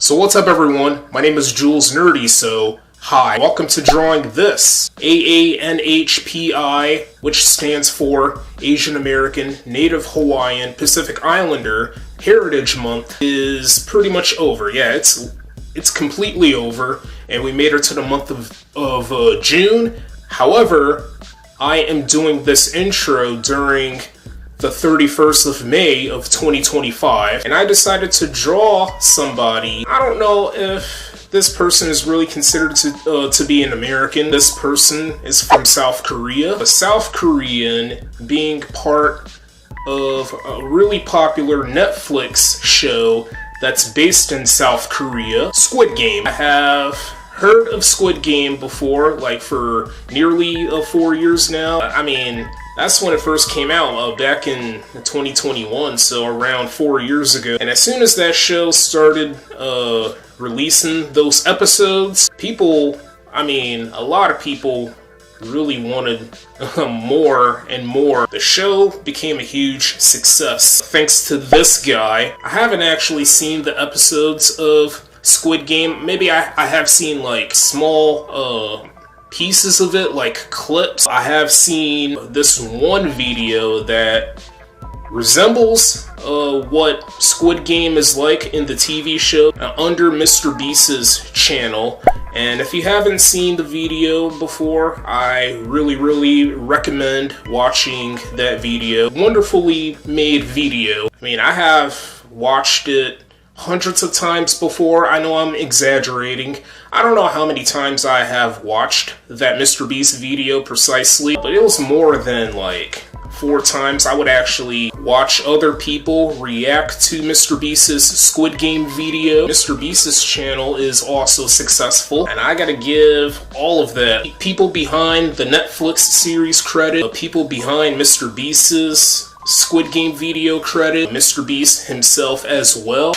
So what's up everyone, my name is Jules Nerdy, so hi. Welcome to drawing this. AANHPI, which stands for Asian American, Native Hawaiian, Pacific Islander Heritage Month is pretty much over. Yeah, it's completely over, and we made it to the month of June. However, I am doing this intro during the 31st of May of 2025, and I decided to draw somebody. I don't know if this person is really considered to be an American. This person is from South Korea. A South Korean being part of a really popular Netflix show that's based in South Korea, Squid Game. I have heard of Squid Game before, like for nearly 4 years now. I mean, that's when it first came out, back in 2021, so around 4 years ago. And as soon as that show started releasing those episodes, a lot of people really wanted more and more. The show became a huge success thanks to this guy. I haven't actually seen the episodes of Squid Game. Maybe I have seen like small pieces of it, like clips. I have seen this one video that resembles what Squid Game is like in the TV show under Mr. Beast's channel. And if you haven't seen the video before, I really recommend watching that video. Wonderfully made video. I mean, I have watched it hundreds of times before. I know I'm exaggerating. I don't know how many times I have watched that Mr. Beast video precisely, but it was more than like 4 times. I would actually watch other people react to Mr. Beast's Squid Game video. Mr. Beast's channel is also successful, and I gotta give all of that people behind the Netflix series credit, people behind Mr. Beast's Squid Game video credit, Mr. Beast himself as well.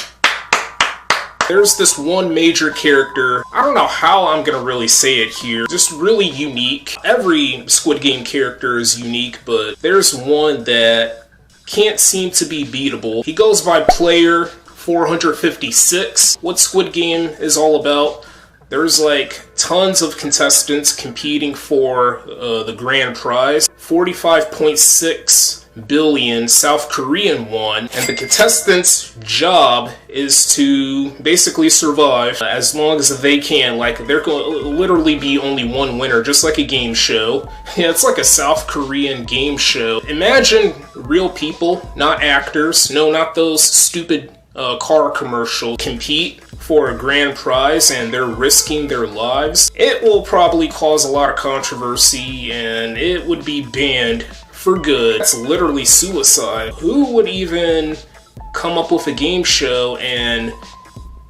There's this one major character, I don't know how I'm gonna really say it here, just really unique. Every Squid Game character is unique, but there's one that can't seem to be beatable. He goes by Player 456. What Squid Game is all about, there's like tons of contestants competing for the grand prize, 45.6 billion South Korean won, and the contestants' job is to basically survive as long as they can. Like, there will literally be only one winner, just like a game show. Yeah, it's like a South Korean game show. Imagine real people, not actors, no, not those stupid car commercials, compete for a grand prize and they're risking their lives. It will probably cause a lot of controversy and it would be banned for good. That's literally suicide. Who would even come up with a game show and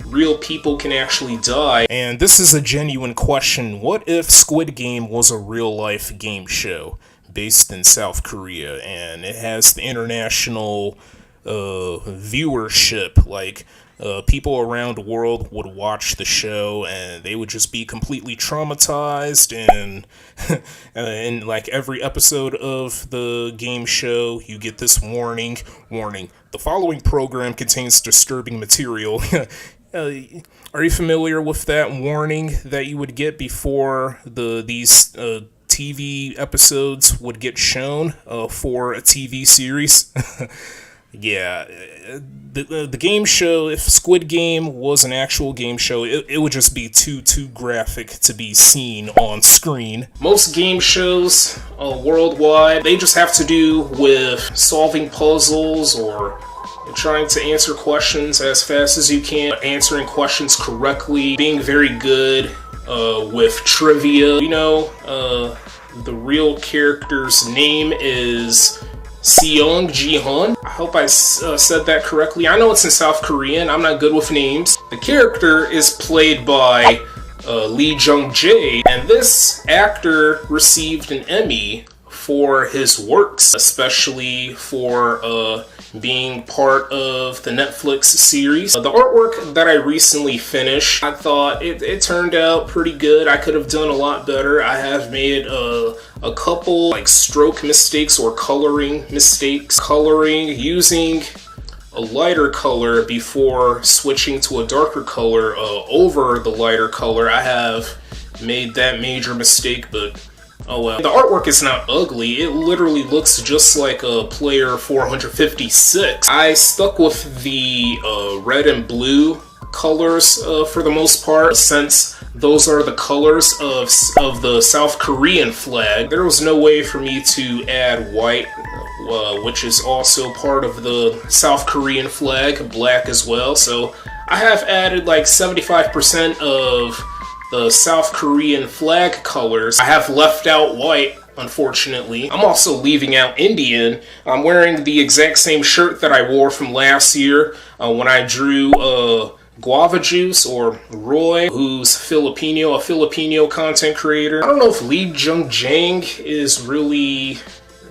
real people can actually die? And this is a genuine question. What if Squid Game was a real-life game show based in South Korea and it has the international viewership? Like, people around the world would watch the show and they would just be completely traumatized, and in like every episode of the game show you get this warning, the following program contains disturbing material. Are you familiar with that warning that you would get before these TV episodes would get shown for a TV series? Yeah, the game show, if Squid Game was an actual game show, it would just be too graphic to be seen on screen. Most game shows worldwide, they just have to do with solving puzzles or trying to answer questions as fast as you can, answering questions correctly, being very good with trivia. You know, the real character's name is Seong Ji-hun. I hope I said that correctly. I know it's in South Korean. I'm not good with names. The character is played by Lee Jung-jae, and this actor received an Emmy for his works, especially for being part of the Netflix series. The artwork that I recently finished, I thought it turned out pretty good. I could have done a lot better. I have made a couple like stroke mistakes or coloring mistakes. Coloring using a lighter color before switching to a darker color over the lighter color. I have made that major mistake, but oh well. The artwork is not ugly. It literally looks just like a Player 456. I stuck with the red and blue colors for the most part, since those are the colors of the South Korean flag. There was no way for me to add white, which is also part of the South Korean flag, black as well. So I have added like 75% of the South Korean flag colors. I have left out white, unfortunately. I'm also leaving out Indian. I'm wearing the exact same shirt that I wore from last year when I drew Guava Juice, or Roy, who's Filipino, a Filipino content creator. I don't know if Lee Jung Jang is really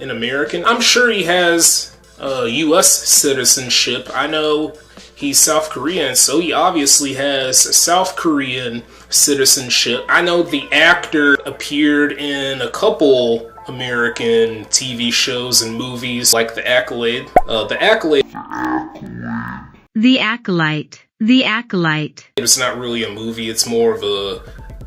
an American. I'm sure he has US citizenship. I know he's South Korean, so he obviously has South Korean citizenship. I know the actor appeared in a couple American TV shows and movies, like The Acolyte. The Acolyte. It's not really a movie, it's more of a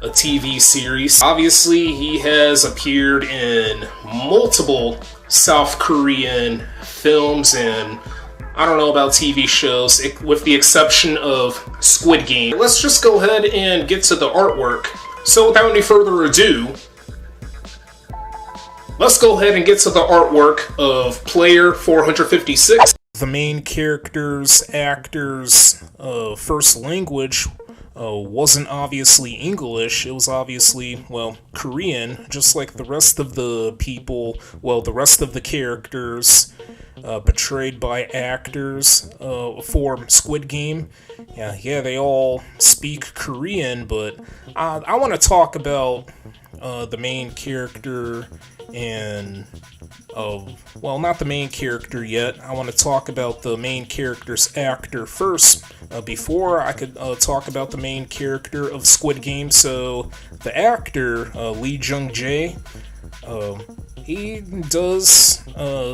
TV series. Obviously, he has appeared in multiple South Korean films and I don't know about TV shows, with the exception of Squid Game. Let's just go ahead and get to the artwork. So without any further ado, let's go ahead and get to the artwork of Player 456. The main character's actor's first language wasn't obviously English. It was obviously, well, Korean, just like the rest of the people, well, the rest of the characters portrayed by actors for Squid Game. Yeah, they all speak Korean, but I want to talk about the main character and well, not the main character yet. I want to talk about the main character's actor first, before I could talk about the main character of Squid Game. So, the actor, Lee Jung Jae, he does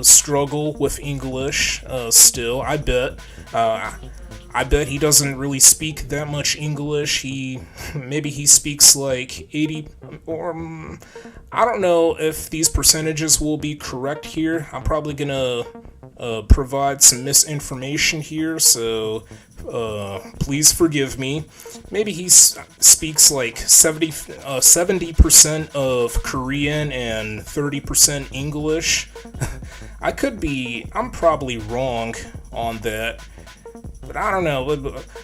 struggle with English still, I bet. I bet he doesn't really speak that much English. Maybe he speaks like 80, or I don't know if these percentages will be correct here. I'm probably gonna provide some misinformation here, so please forgive me. Maybe he speaks like 70% of Korean and 30% English. I'm probably wrong on that. But I don't know,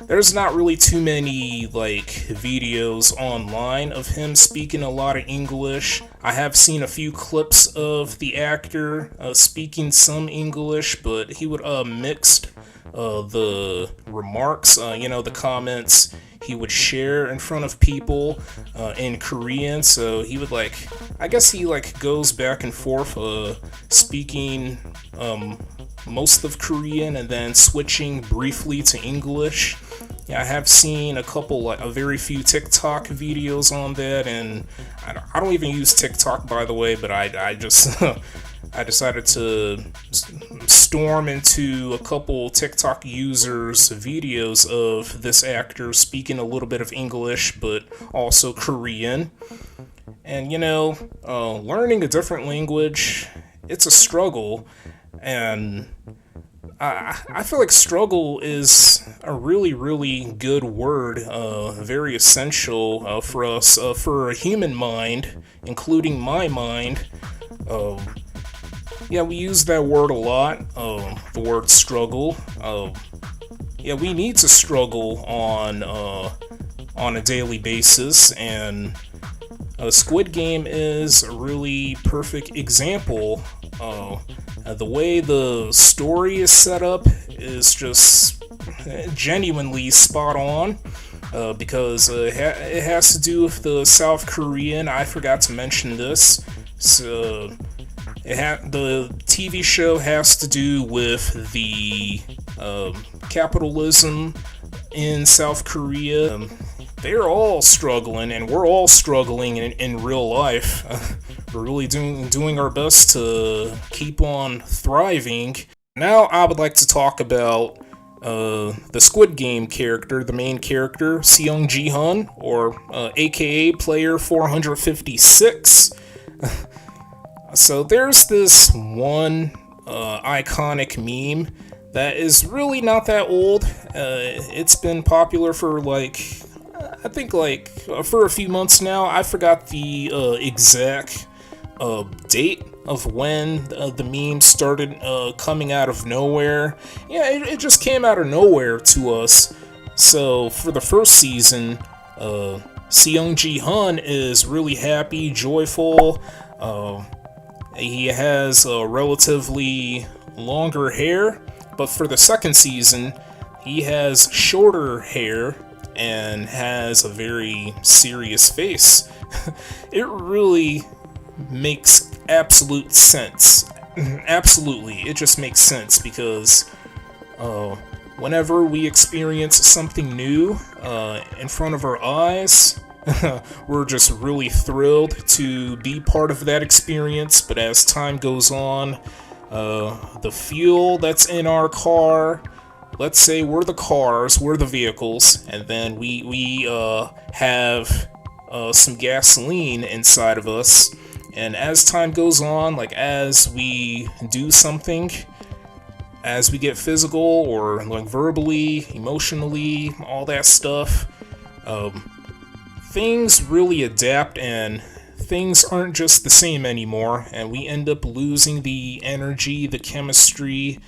there's not really too many, like, videos online of him speaking a lot of English. I have seen a few clips of the actor speaking some English, but he would mixed the remarks, the comments he would share in front of people in Korean. So he would I guess he goes back and forth speaking most of Korean and then switching briefly to English. Yeah, I have seen a very few TikTok videos on that, and I don't even use TikTok, by the way, but I just I decided to storm into a couple TikTok users' videos of this actor speaking a little bit of English, but also Korean. And learning a different language, it's a struggle, and I feel like struggle is a really, really good word, very essential for us, for a human mind, including my mind. Yeah, we use that word a lot, the word struggle. Yeah, we need to struggle on a daily basis, and Squid Game is a really perfect example. The way the story is set up is just genuinely spot on, because it has to do with the South Korean. I forgot to mention this. So the TV show has to do with the capitalism in South Korea. They're all struggling, and we're all struggling in real life. We're really doing our best to keep on thriving. Now I would like to talk about the Squid Game character, the main character, Seong Ji-hun, or aka Player 456. So there's this one iconic meme that is really not that old. It's been popular for I think for a few months now. I forgot the exact date of when the meme started coming out of nowhere. Yeah, it just came out of nowhere to us. So for the first season, Seong Ji-hun is really happy, joyful. He has relatively longer hair, but for the second season, he has shorter hair and has a very serious face. It really makes absolute sense. Absolutely, it just makes sense because whenever we experience something new in front of our eyes, we're just really thrilled to be part of that experience. But as time goes on, the fuel that's in our car, let's say we're the cars, we're the vehicles, and then we have some gasoline inside of us. And as time goes on, as we do something, as we get physical or verbally, emotionally, all that stuff, things really adapt and things aren't just the same anymore, and we end up losing the energy, the chemistry,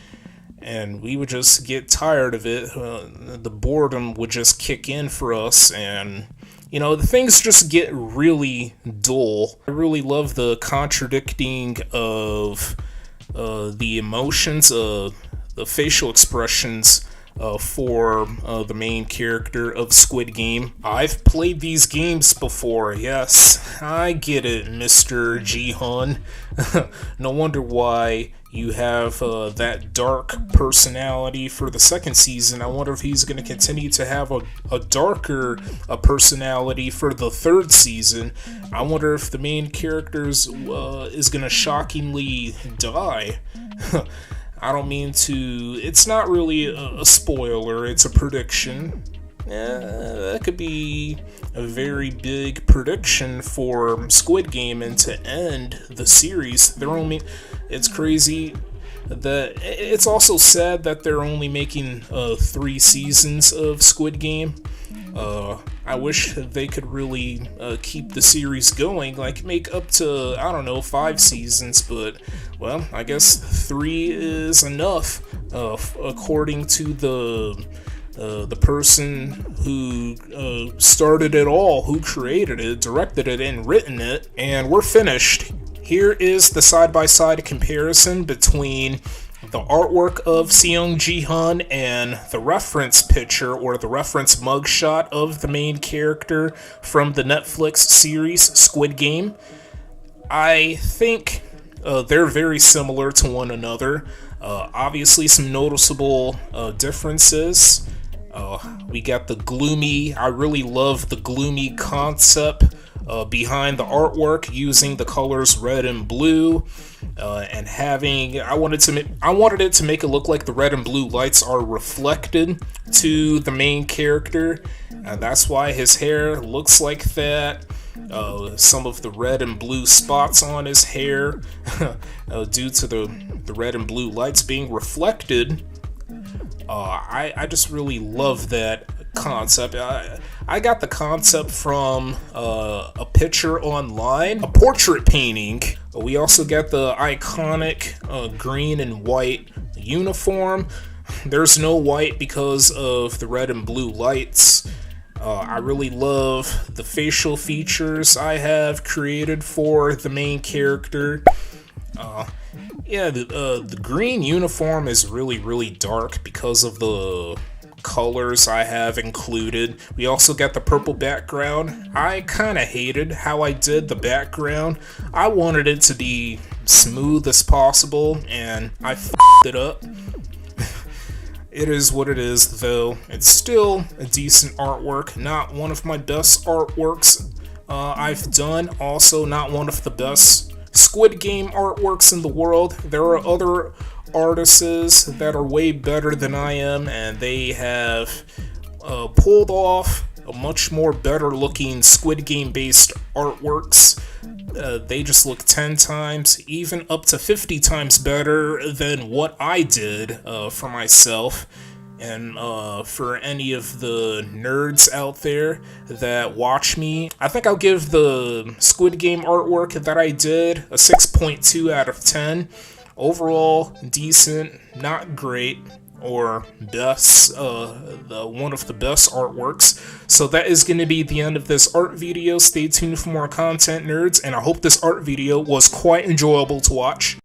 and we would just get tired of it. The boredom would just kick in for us, and the things just get really dull. I really love the contradicting of the emotions, the facial expressions for the main character of Squid Game. I've played these games before, yes, I get it, Mr. Ji-hun. No wonder why you have that dark personality for the second season. I wonder if he's going to continue to have a darker personality for the third season. I wonder if the main character is going to shockingly die. I don't mean to... It's not really a spoiler, it's a prediction. That could be a very big prediction for Squid Game and to end the series. It's crazy that... It's also sad that they're only making 3 seasons of Squid Game. I wish they could really keep the series going, make up to, 5 seasons, but, well, I guess 3 is enough, according to the person who started it all, who created it, directed it, and written it, and we're finished. Here is the side-by-side comparison between the artwork of Seong Ji-hun and the reference picture or the reference mugshot of the main character from the Netflix series Squid Game. I think they're very similar to one another. Obviously some noticeable differences. We got the gloomy, I really love the gloomy concept behind the artwork, using the colors red and blue, and having I wanted it to make it look like the red and blue lights are reflected to the main character, and that's why his hair looks like that. Some of the red and blue spots on his hair due to the red and blue lights being reflected. I just really love that concept. I got the concept from a picture online, a portrait painting. We also got the iconic green and white uniform. There's no white because of the red and blue lights. I really love the facial features I have created for the main character. The green uniform is really, really dark because of the colors I have included. We also got the purple background. I kind of hated how I did the background. I wanted it to be smooth as possible, and I f***ed it up. It is what it is, though. It's still a decent artwork. Not one of my best artworks I've done. Also, not one of the best Squid Game artworks in the world. There are other artists that are way better than I am, and they have pulled off a much more better looking Squid Game based artworks. They just look 10 times, even up to 50 times better than what I did for myself. And for any of the nerds out there that watch me, I think I'll give the Squid Game artwork that I did a 6.2 out of 10. Overall, decent, not great, or best, one of the best artworks. So that is going to be the end of this art video. Stay tuned for more content, nerds, and I hope this art video was quite enjoyable to watch.